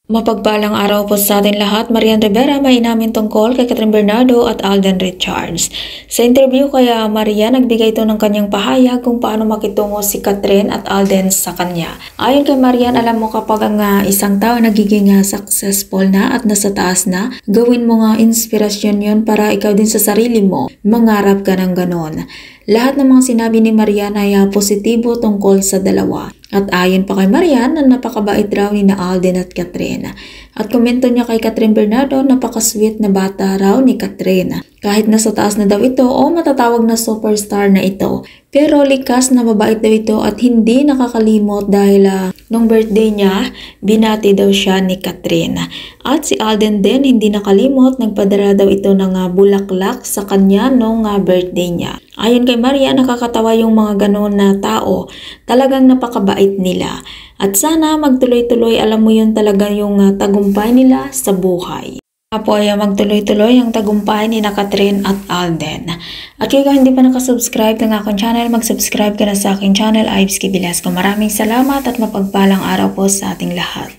Mapagpalang araw po sa ating lahat. Marian Rivera may inamin tungkol kay Kathryn Bernardo at Alden Richards. Sa interview kaya Marian, nagbigay ito ng kanyang pahayag kung paano makitungo si Kathryn at Alden sa kanya. Ayon kay Marian, alam mo kapag ang isang tao nagiging successful na at nasa taas na, gawin mo nga inspirasyon yon para ikaw din sa sarili mo. Mangarap ka ng ganon. Lahat ng mga sinabi ni Marian ay positibo tungkol sa dalawa. At ayon pa kay Marian na napakabait raw ni Alden at Kathryn. At komento niya kay Kathryn Bernardo, napakasweet na bata raw ni Kathryn. Kahit nasa taas na daw ito o matatawag na superstar na ito. Pero likas na mabait daw ito at hindi nakakalimot dahil nung birthday niya, binati daw siya ni Kathryn. At si Alden din hindi nakalimot, nagpadala daw ito ng bulaklak sa kanya nung birthday niya. Ayon kay Maria, nakakatawa yung mga ganon na tao. Talagang napakabait nila. At sana magtuloy-tuloy, alam mo yun talaga yung tagumpay nila sa buhay. Apo ay magtuloy-tuloy ang tagumpay ni Kathryn at Alden. At kung hindi pa nakasubscribe ng aking channel, mag-subscribe ka na sa aking channel, Ives K. Velasco. Maraming salamat at mapagpalang araw po sa ating lahat.